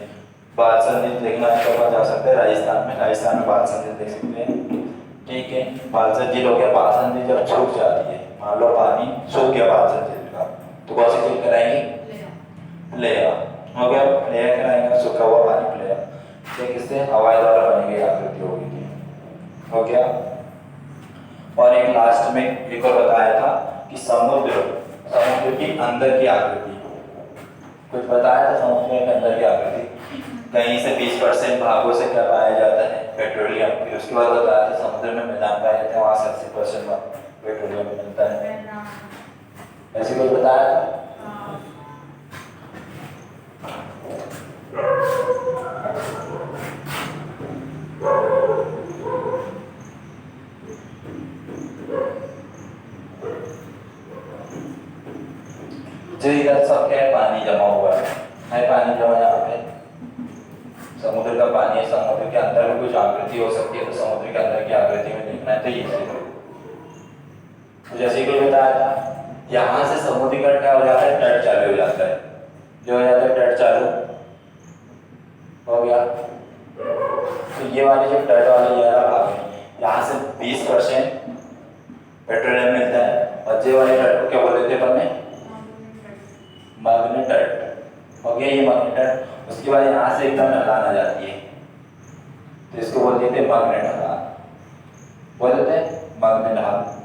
बालसन झील देखना तो जा सकते हैं राजस्थान में, राजस्थान में बालसन झील देख सकते हैं। ठीक है, बालसन झील हो गया। बालसन झील जब सूख जाती है, मान लो पानी सूख गया बालसन झील का, तो कौन सी झील कराएंगे? प्लेया हो गया, प्लेया कराएंगे, सूखा हुआ पानी प्लेया। ठीक, इससे हवाई द्वारा बनेगी आकृति होगी, हो गया। और एक लास्ट में एक और बताया था कि समुद्र की अंदर की आकृति, कुछ बताया था समुद्र के अंदर की आकृति। कहीं से 20% भागों से क्या पाया जाता है? पेट्रोलियम। फिर उसके बाद बताया था समुद्र में मैदान पाए जाते हैं, वहां से 80% पेट्रोलियम मिलता है। ऐसे कुछ बताया था? जो इधर सब क्या है? पानी जमा हुआ है पानी जमा यहाँ पे, समुद्र का पानी है। समुद्र के अंदर भी कुछ आकृति हो सकती है, तो समुद्र के अंदर की आकृति में देखना है तो ये तो जैसे कि बताया था, यहाँ से समुद्र का क्या हो जाता है? तट चालू हो जाता है, जो हो जाता है तट चालू हो गया। तो ये वाले जो तट वाले ये भाग है, यहाँ से 20% पेट्रोलियम मिलता है, और ये वाले तट को क्या बोलते थे अपने? मैग्नेट तट हो गया, ये मैग्नेट तट। उसके बाद यहाँ से एकदम ढलान आ जाती है, तो इसको बोलते थे मैग्नेट ढलान, बोलते थे मैग्नेट ढलान।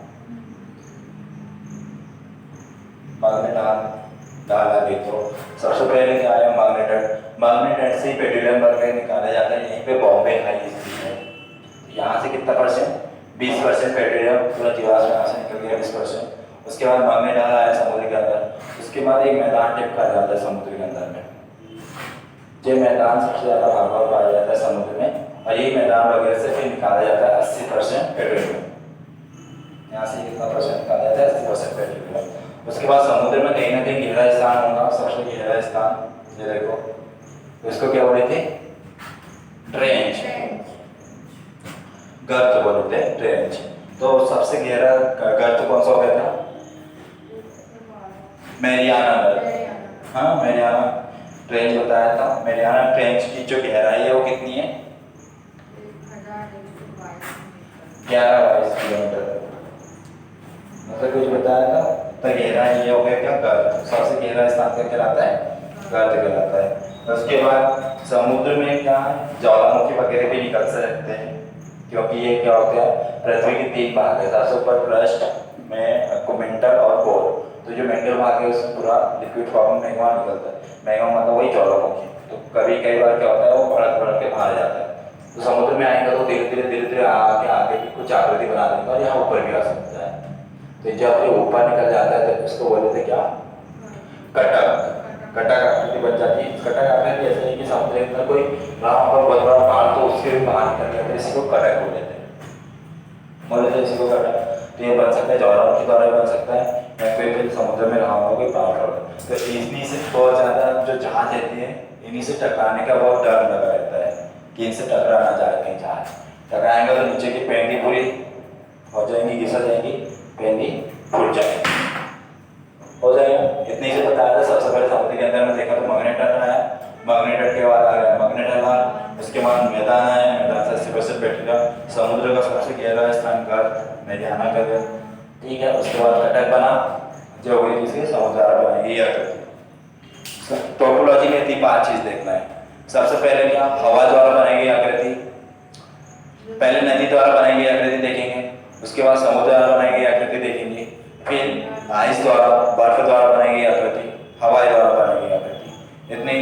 मैग्नेट ढाल आगे तो सबसे पहले क्या आया? मैग्नेट तट। मैग्नेट तट से ही पेट्रोलियम वगैरह निकाला जाता है। यहीं पे बॉम्बे हाई स्थित है, यहाँ से कितना परसेंट? 20% पेट्रोलियम पूरा जीवाश्म यहाँ से निकल गया, 20%। उसके बाद मैग्नेट ढाल आया समुद्र के अंदर। उसके बाद एक मैदान टाइप का जाता है समुद्र के अंदर में, ये मैदान सबसे ज्यादा भाग पाया जाता है समुद्र में, और यही मैदान वगैरह से फिर निकाला जाता है 80% पेट्रोलियम। यहाँ से कितना परसेंट निकाला जाता है? 80% पेट्रोलियम। उसके बाद समुद्र में कहीं ना कहीं गहरा स्थान होगा, सबसे गहरा स्थान ये देखो, तो इसको क्या बोलते थे? ट्रेंच, गर्त बोलते हैं ट्रेंच। तो सबसे गहरा गर्त कौन सा हो गया था? मैरियाना गर्त। हाँ, मैरियाना ट्रेंच बताया था। मैरियाना ट्रेंच की जो गहराई है वो कितनी है? 11-22 किलोमीटर, मतलब कुछ बताया था। तो गहराई ये हो गया क्या? गर्त। सबसे गहरा स्थान क्या कहलाता है? गर्त कहलाता है। उसके बाद समुद्र में क्या है? ज्वालामुखी वगैरह भी निकल सकते हैं, क्योंकि ये क्या होता है? पृथ्वी के 3 भाग है, सबसे ऊपर पृष्ठ में मेंटल और कोर। तो जो मेंटल भाग है उसमें पूरा लिक्विड फॉर्म में मैग्मा निकलता है। मैग्मा मतलब वही ज्वालामुखी। तो कई बार क्या होता है? वो भड़क के बाहर जाता है, तो समुद्र में आएगा तो धीरे धीरे आगे भी कुछ आकृति बना देगा, और यहाँ ऊपर भी आ सकता है। तो जब ये ऊपर निकल जाता है तो इसको बोलते थे क्या? कटक। कटक आकृति बन जाती है। कटक आकृति ऐसे है कि समुद्र के अंदर कोई वहाँ पर बहुत बड़ा पहाड़ तो उसके भी बाहर निकल गया, तो इसी को कटक बोलते थे, इसी को कटक। तो ये बन सकता है ज्वालामुखी द्वारा बन सकता है, या फिर समुद्र में रहा होगा कोई पहाड़। तो इन्हीं से बहुत ज़्यादा जो जहाज रहती है, इन्हीं से टकराने का बहुत डर लगा रहता है। कि इनसे टकरा ना जाए कहीं जहाज। टकराएंगे तो नीचे की पेंदी पूरी हो जाएंगी, घिसा जाएंगी, पेंदी फूट जाएगी, हो जाएगा। इतनी से बताया था। सबसे पहले समुद्र के अंदर में देखा तो मैग्नेटन आया, मैग्नेटन के बाद आ गया मैग्नेटन आया, उसके बाद मैदान आया, मैदान से सिर बैठेगा। समुद्र का सबसे गहरा स्थान गर्त मैदाना कर दिया, ठीक है। उसके बाद घटक बना जो हुई किसी समुद्र बनाएगी या टोपोलॉजी में इतनी 5 चीज देखना है। सबसे पहले क्या, हवा द्वारा बनाएगी आकृति, पहले नदी द्वारा बनाएगी आकृति देखेंगे, उसके बाद समुद्र द्वारा बनाएगी आकृति देखेंगे, फिर आइस द्वारा बर्फ द्वारा बनाएगी आकृति, हवा द्वारा बनाएगी आकृति, इतनी।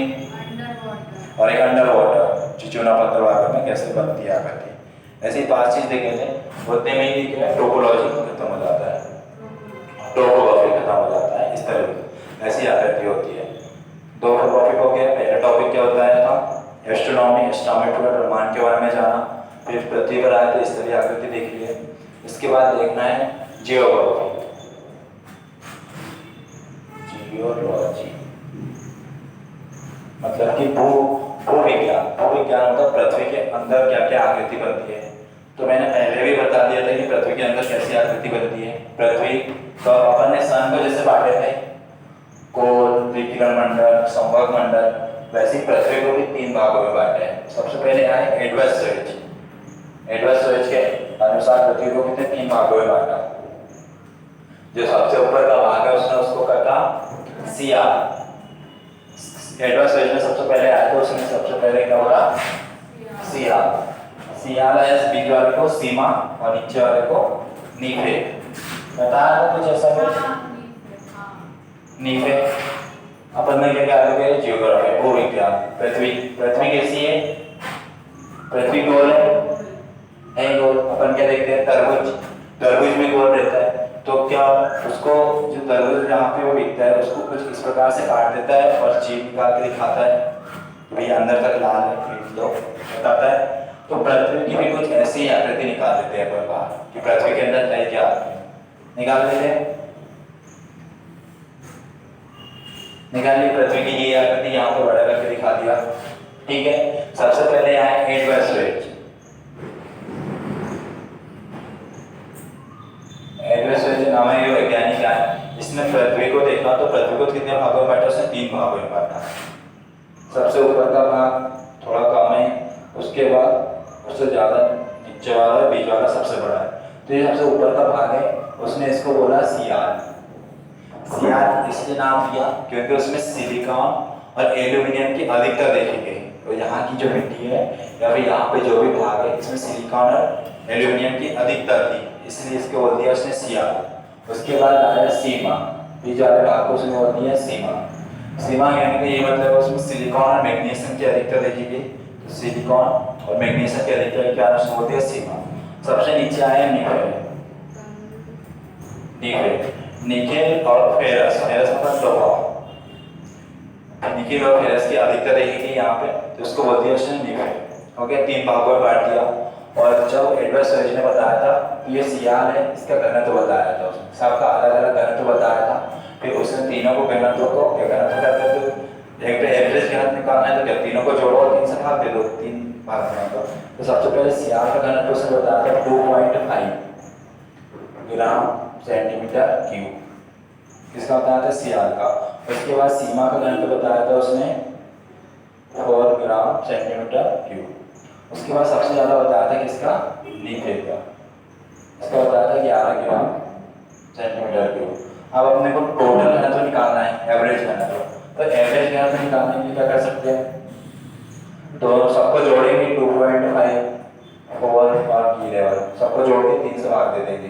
और एक अंडर वाटर चिचोना पत्थर वाटर में कैसे बनती है आकृति। ऐसी 5 चीज देखेंगे, उतने में ही क्या टोपोलॉजी खत्म हो जाता है, टोपोग्राफी खत्म हो जाता है। इस तरह की ऐसी आकृति होती है। 2 टॉपिक हो गया। पहला टॉपिक क्या होता है था एस्ट्रोनॉमी, एस्ट्रोनॉमी पूरा ब्रह्मांड के बारे में जाना, फिर पृथ्वी पर आए तो इस तरह आकृति देख लिए। इसके बाद देखना है जियोग्राफी, जियोलॉजी मतलब कि भूविज्ञान। भूविज्ञान मतलब पृथ्वी के अंदर क्या क्या आकृति बनती है। तो मैंने पहले भी बता दिया था कि पृथ्वी के अंदर कैसी आकृति बनती है। पृथ्वी तो अपन ने सन को जैसे बांटे थे कोल, विकिरण मंडल, संवर्ग मंडल, वैसे ही पृथ्वी को भी 3 भागों में बांटे हैं। सबसे पहले आए एडवर्ड स्वेज। एडवर्ड स्वेज के अनुसार पृथ्वी को कितने 3 भागों में बांटा। जो सबसे ऊपर का भाग है उसने उसको कहा सियाल। एडवर्ड स्वेज ने सबसे पहले आया तो उसने सबसे पहले क्या बोला सियाल। सियाल है इस बीच वाले को सीमा और नीचे वाले को नीफे। बताया था कुछ ऐसा कुछ नीफे। अपन ने क्या क्या जियोग्राफी, भूविज्ञान। पृथ्वी कैसी है, पृथ्वी गोल है गोल। अपन क्या देखते हैं तरबूज में गोल रहता है। तो क्या उसको जो तरबूज जहाँ पे वो बिकता है उसको कुछ इस प्रकार से काट देता है और चीर निकाल के दिखाता है भैया अंदर तक लाल है, खरीद लो, बताता है। तो पृथ्वी की भी कुछ ऐसी आकृति निकाल देते हैं बाहर कि पृथ्वी के अंदर है क्या, निकाल देते हैं। निकालिए पृथ्वी की ये आकृति यहाँ पे बड़ा करके दिखा दिया, ठीक है। सबसे पहले आए एडवर्ड स्वेज। एडवर्ड स्वेज नाम है ये वैज्ञानिक है। इसने पृथ्वी को देखा तो पृथ्वी को कितने भागों में बांटा, उसने 3 भागों में बांटा। सबसे ऊपर का भाग थोड़ा कम है, उसके बाद उससे ज्यादा नीचे वाला, बीच वाला सबसे बड़ा है। तो ये सबसे ऊपर का भाग है, उसने इसको बोला सियाल। सियाल इसलिए नाम दिया क्योंकि उसमें सिलिकॉन और एल्यूमिनियम की अधिकता देखी गई। तो यहाँ की जो मिट्टी है या फिर यहाँ पे जो भी भाग है इसमें सिलिकॉन और एल्यूमिनियम की अधिकता थी, इसलिए इसको बोल दिया उसने सियाल। उसके बाद आया सीमा, बीच वाले भाग को उसने बोल दिया सीमा। सीमा यानी कि ये मतलब उसमें सिलिकॉन और मैग्नीशियम की अधिकता देखी गई। तो सिलिकॉन और मैग्नीशियम की अधिकता के कारण उसने बोल दिया सीमा। सबसे नीचे आया निकेल और फेरस मतलब लोहा। निकेल और फेरस की अधिकता देखी यहाँ पे, तो उसको बोल दिया उसने निकेल। हो गया, 3 भागों में बांट दिया। और जब एडवर्ड स्वेज ने बताया था ये सियाल है, इसका घनत्व बताया था उसने, सबका अलग अलग घनत्व बताया था। फिर उसने तीनों को घनत्व को क्या घनत्व करते थे, एक एवरेज घनत्व निकालना है तो क्या तीनों को जोड़ो और 3 से भाग दे दो, 3 भाग देना। तो सबसे पहले सियाल का घनत्व उसने बताया था 2.5 ग्राम सेंटीमीटर क्यूब, किसका बताया था सियाल का। उसके बाद सीमा का घनत्व बताया था उसने 4 ग्राम सेंटीमीटर क्यूब। उसके बाद सबसे ज्यादा बताया था किसका, नीफे का, इसका बताया था 11 ग्राम सेंटीमीटर क्यूब। अब अपने को टोटल घनत्व निकालना है, एवरेज घनत्व। तो एवरेज घनत्व निकालने के लिए क्या कर सकते हैं, तो सबको जोड़ेंगे 2.5 4 और 11 सबको जोड़ के 3 से भाग दे देंगे,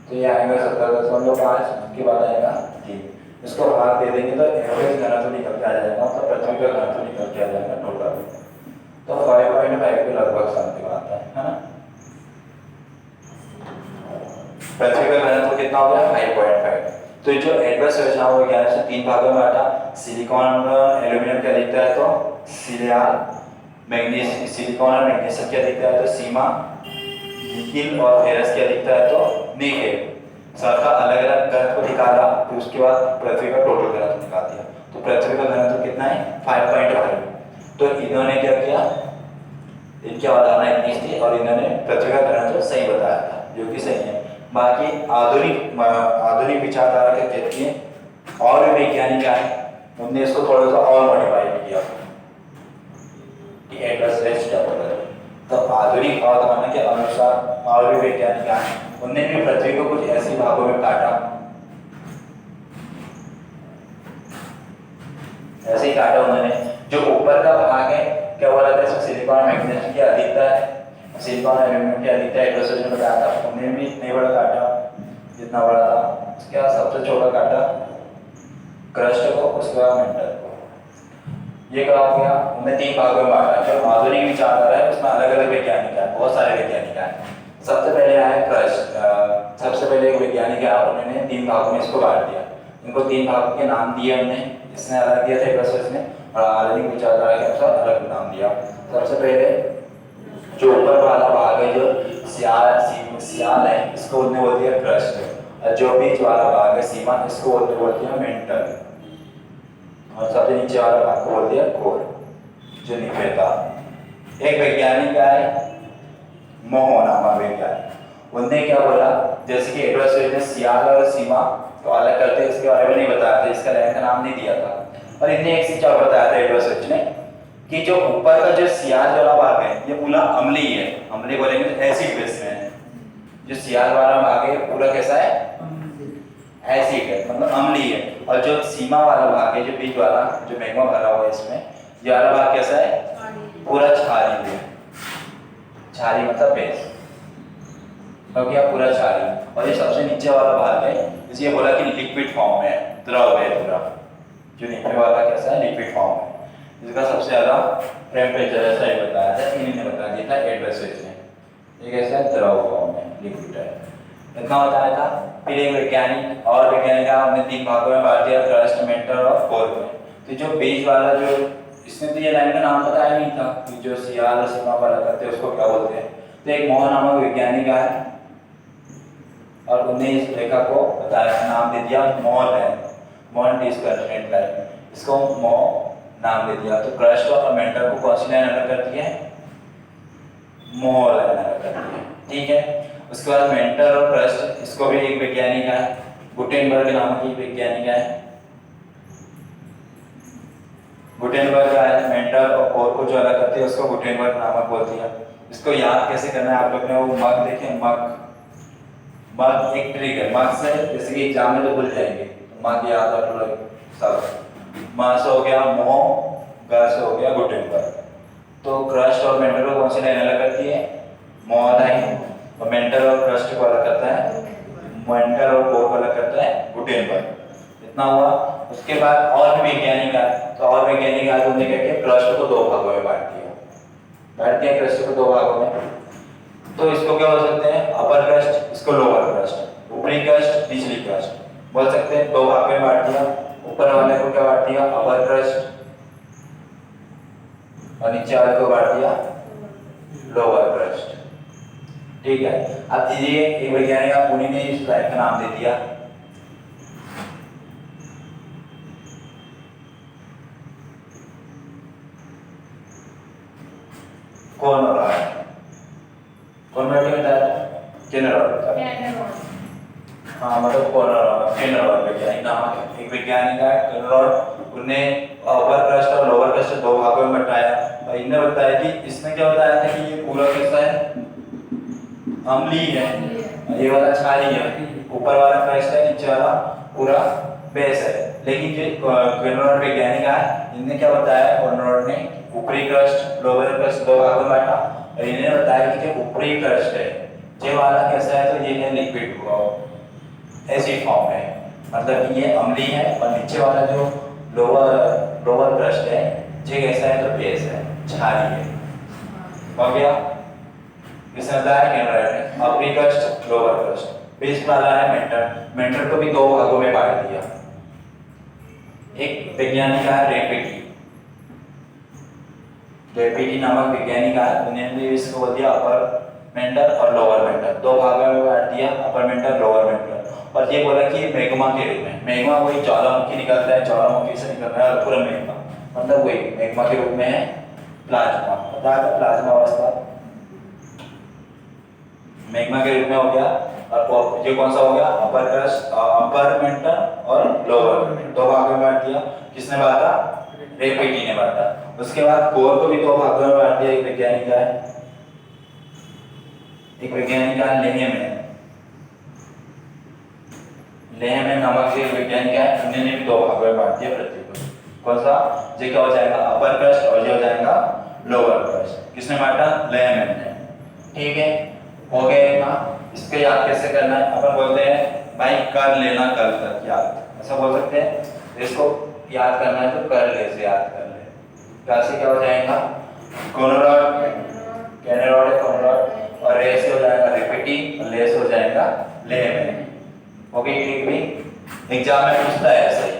तो ये आएगा 17.5। उसके बाद आएगा 3, इसको भाग दे देंगे तो एवरेज घनत्व निकल के आ जाएगा, तो पृथ्वी का घनत्व निकल के आ जाएगा टोटल। तो 5.5 के लगभग समथिंग आता है ना। पृथ्वी का घनत्व कितना हो गया 5.5। तो जो एडवर्ड स्वेज नाम हो गया है 3 भागों में बांटा। सिलिकॉन एल्यूमिनियम क्या दिखता है तो सिलियाल, मैग्नीशियम सिलिकॉन और मैग्नीशियम क्या दिखता है तो सीमा, निकेल और फेरस क्या दिखता है तो निकेल। सबका अलग अलग घनत्व निकाला, फिर उसके बाद पृथ्वी का टोटल घनत्व निकाल दिया। तो पृथ्वी का घनत्व कितना है 5.5। तो इन्होंने क्या किया, इनकी अवधारणा इतनी थी और इन्होंने पृथ्वी का घनत्व सही बताया था, जो कि सही है। बाकी आधुनिक विचारधारा के कहती है और भी वैज्ञानिक आए, उनने इसको थोड़ा सा और मॉडिफाई किया कि एड्रेस रेस्ट क्या होता है। तो आधुनिक अवधारणा के अनुसार और भी वैज्ञानिक आए, उनने भी पृथ्वी को कुछ ऐसे भागों में काटा, ऐसे ही काटा उन्होंने। जो ऊपर का भाग है क्या बोला था, इसमें सिलिकॉन और मैग्नीशियम की अधिकता है, सिलिकॉन और एल्यूमिनियम की अधिकता है, एड्रेस में बताया था। उन्होंने भी इतने बड़ा काटा जितना बड़ा था। उसके बाद सबसे छोटा काटा क्रस्ट को, उसके बाद मेंटल को। ये क्या हो गया, उन्हें 3 भागों में बांटा। जो आधुनिक विचारधारा है उसमें अलग अलग वैज्ञानिक है, बहुत सारे वैज्ञानिक हैं। सबसे पहले आया क्रस्ट, सबसे पहले एक वैज्ञानिक है, उन्होंने 3 भागों में इसको बांट दिया। इनको 3 भागों के नाम दिए उन्होंने, इसने अलग दिया था क्रस्ट ने, और आधुनिक विचारधारा के अनुसार अलग नाम दिया। सबसे पहले जो ऊपर वाला भाग है, जो सियाल है, इसको उन्होंने बोल दिया क्रस्ट, और जो बीच वाला भाग है सीमा, इसको बोल दिया मेंटल, और सबसे नीचे वाला भाग को बोल दिया कोर, जो नीचे था। एक वैज्ञानिक है मोह नामक वैज्ञानिक, उनने क्या बोला, जैसे कि एडवर्ड ने सियाल और सीमा को अलग करते इसके बारे में नहीं बताया था, इसका लाइन का नाम नहीं दिया था। और इनने एक चीज और बताया था एडवर्ड ने, कि जो ऊपर का जो सियाल वाला भाग है ये पूरा अम्लीय है, अम्लीय बोलेंगे तो एसिड बेस में है। जो सियाल वाला भाग है पूरा कैसा है, एसिड है, मतलब अम्लीय है। और जो सीमा वाला भाग है, जो बीच वाला, जो मैग्मा भरा हुआ है इसमें, ये वाला भाग कैसा है, पूरा क्षारीय है। क्षारीय मतलब बेस, तो क्या पूरा क्षारीय। और ये सबसे नीचे वाला भाग है, इसलिए बोला कि लिक्विड फॉर्म में है, द्रव है पूरा। जो नीचे वाला कैसा है, लिक्विड फॉर्म है, जिसका सबसे ज्यादा टेम्परेचर ऐसा ही बताया था, इन्होंने बता दिया था एडवर्ड ने। ये कैसा है, द्रव फॉर्म में, लिक्विड है, इतना बताया था। फिर एक वैज्ञानिक और वैज्ञानिक हमने 3 भागों में बांट दिया, क्रस्ट, मेंटल और कोर में। तो जो बीच वाला, जो इसने तो ये लाइन का नाम बताया नहीं था कि जो सियाल और सीमा वाला करते हैं उसको क्या बोलते हैं। तो एक मोह नामक वैज्ञानिक है, और उन्हें इस रेखा को बताया, नाम दे दिया मोह लाइन, मोह डिस्कर्रेंट लाइन, इसको मोह नाम दे दिया। तो क्रस्ट और मेंटल को कौन सी लाइन अलग करती है, मोह लाइन अलग करती है, ठीक है। उसके बाद मेंटल और क्रस्ट, इसको भी एक वैज्ञानिक है, गुटेनबर्ग नामक एक वैज्ञानिक है। गुटेनबर्ग का है, मेंटल और कोर को जो अलग करती है उसको गुटेनबर्ग नामक बोलती है। इसको याद कैसे करना है, आप लोग ने वो मग देखे, मग एक ट्रिक है, मग से जैसे कि एग्जाम में तो भूल जाएंगे, तो मग याद रख लो सब। म से हो गया मोह, ग से हो गया गुटेनबर्ग। तो क्रस्ट और मेंटल को कौन सी लाइन अलग करती है, मोह लाइन, और मेंटल और क्रस्ट को अलग करता है, मेंटल और कोर को अलग करता है गुटेनबर्ग। इतना हुआ। उसके बाद और भी वैज्ञानिक आए, तो और वैज्ञानिक आए, उन्होंने क्या किया, क्रस्ट को 2 भागों में बांट दिया क्रस्ट को 2 भागों में। तो इसको क्या बोल सकते हैं, अपर क्रस्ट, इसको लोअर क्रस्ट, ऊपरी क्रस्ट, निचली क्रस्ट बोल सकते हैं। 2 भागों में बांट दिया, ऊपर वाले को क्या बांट दिया, अपर क्रस्ट, और नीचे वाले को बांट दिया लोअर क्रस्ट, ठीक है। अब दीजिए एक वैज्ञानिक पुणे ने इस लाइन का नाम दे दिया, कौन हो रहा है, कौन बैठे बताया, जनरल, हाँ मतलब कौन हो रहा है, जनरल वैज्ञानिक नाम एक वैज्ञानिक है जनरल। उन्हें अपर क्रस्ट और लोअर क्रस्ट 2 भागों में बताया, और इन्हें बताया कि इसमें क्या बताया था कि ये पूरा कैसा है, अम्लीय है, ये वाला क्षारीय है, ऊपर वाला क्रस्ट है, नीचे वाला पूरा बेस है। लेकिन जो कॉनराड वैज्ञानिक है, इन्होंने क्या बताया, कॉनराड ने ऊपरी क्रस्ट लोअर क्रस्ट 2 भागों में बांटा, और इन्होंने बताया कि जो ऊपरी क्रस्ट है ये वाला कैसा है, तो ये है लिक्विड एसिड फॉर्म है, मतलब कि ये अम्लीय है, और नीचे वाला जो लोअर क्रस्ट है ये कैसा है, तो बेस है, क्षारीय है। हो गया, इसने बताया कॉनराड ने अपर क्रस्ट लोअर क्रस्ट, बेस वाला है मेंटल, मेंटल को भी 2 भागों में बांट दिया। एक वैज्ञानिक है रेपिटी नामक वैज्ञानिक है, उन्होंने भी इसको बोल दिया अपर मेंटल और लोअर मेंटल, 2 भागों में बांट दिया, अपर मेंटल लोअर मेंटल। और ये बोला कि मैग्मा के रूप में, मैग्मा वही ज्वालामुखी निकलता है, ज्वालामुखी से निकल रहा है पूरा मैग्मा, मतलब वही मैग्मा के रूप में है, प्लाज्मा, पता है प्लाज्मा अवस्था मैग्मा के रूप में हो गया। और ये कौन सा हो गया, अपर क्रस्ट, अपर मेंटल और लोअर, दो भागों में बांट दिया। किसने बांटा, रेपेटी ने बांटा। उसके बाद कोर को भी दो भागों में बांट दिया। एक वैज्ञानिक है, एक वैज्ञानिक है लेहेमैन, लेहेमैन नामक जो वैज्ञानिक है उन्होंने भी दो भागों में बांट दिया पृथ्वी को। कौन सा, ये क्या हो जाएगा, अपर क्रस्ट और ये हो जाएगा लोअर क्रस्ट। किसने बांटा, लेहेमैन ने। ठीक है, हो गया इतना। इसको याद कैसे करना है, अपन बोलते हैं भाई कर लेना कल तक याद, ऐसा बोल सकते हैं। इसको याद करना है तो कर ले से याद कर ले। कैसे क्या हो जाएगा, गोनोरॉड, कैनेरॉड है गोनोरॉड, और रे से हो जाएगा रेपेटी, और ले से हो जाएगा लेहेमैन। ओके ठीक भाई, एग्जाम में पूछता है ऐसे ही।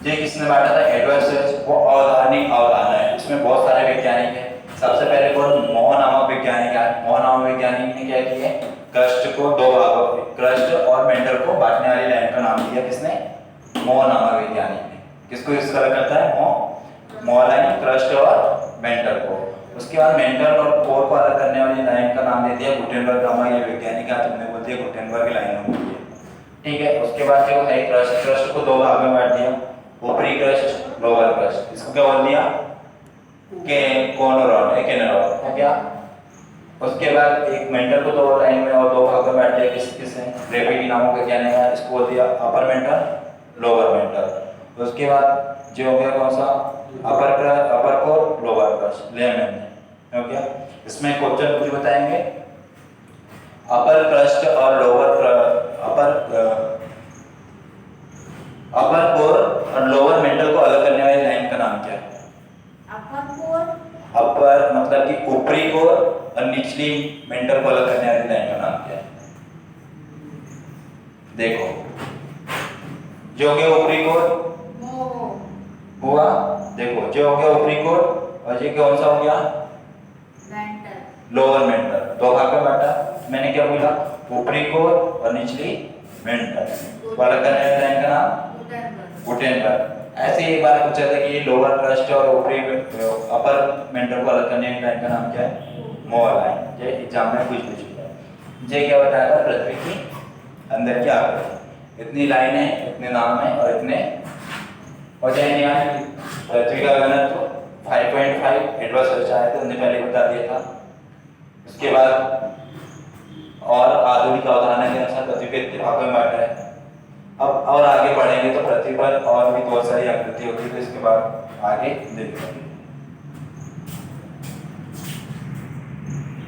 ये किसने बांटा था, एडवर्ड सर्च, वो अवधानिक अवधारणा है। इसमें बहुत सारे वैज्ञानिक हैं। सबसे पहले कौन, मोह नामक वैज्ञानिक है। मोह नामक वैज्ञानिक ने क्या किया, क्रस्ट को दो भागों, क्रस्ट और मेंटल को बांटने वाली लाइन का नाम दिया। किसने, मोह नामक वैज्ञानिक ने। किसको यूज कर करता है, मोह, मोह लाइन, क्रस्ट और मेंटल को। उसके बाद मेंटल और कोर को अलग करने वाली लाइन का नाम दे दिया गुटेनबर्ग नामक ये वैज्ञानिक है, तुमने बोल दिया गुटेनबर्ग लाइन हो गई। ठीक है, उसके बाद जो है क्रस्ट, क्रस्ट को दो भागों में बांट दिया, ऊपरी क्रस्ट, लोअर क्रस्ट। इसको क्या बोल दिया, के कोनोरॉड है, कैनेरॉड हो गया। उसके बाद एक मेंटल को दो लाइन में और दो भागों में बांट दिया। किसने, रेपेटी नामक वैज्ञानिक है, इसको बोल दिया अपर मेंटल, लोअर मेंटल। उसके बाद जो हो गया कौन सा, अपर कोर, लोअर क्रस्ट, लेहेमैन ने हो गया। इसमें क्वेश्चन कुछ बताएंगे, अपर क्रस्ट और लोअर, अपर कोर और लोअर मेंटल को अलग करने वाली लाइन का नाम क्या है, अपर कोर, अपर मतलब कि ऊपरी कोर और निचली मेंटल को अलग करने वाली लाइन का नाम क्या है। देखो, जो हो गया ऊपरी कोर हुआ, देखो जो हो गया ऊपरी कोर, और ये कौन सा हो गया, मेंटल, लोअर मेंटल। दो भाग में बांटा, मैंने क्या बोला, ऊपरी कोर और निचली मेंटल को अलग करने वाली लाइन का नाम गुटेनबर्ग। ऐसे एक बार पूछा था कि लोअर क्रस्ट और ऊपरी अपर मेंटल को अलग करने की लाइन का नाम क्या है, मोह लाइन। ये एग्जाम में कुछ पूछा है। ये क्या बताया था, पृथ्वी की अंदर की आकृति, इतनी लाइन है, इतने नाम है और इतने हो जाएंगे। यहाँ पृथ्वी का घनत्व 5.5 एडवर्ड सर्च आया था, उन्होंने पहले बता दिया था। उसके बाद और आधुनिक अवधारणा के अनुसार पृथ्वी के इतने भागों में बांटा है। अब और आगे बढ़ेंगे तो पृथ्वी पर और भी बहुत सारी आकृति होगी, तो इसके बाद आगे देखेंगे।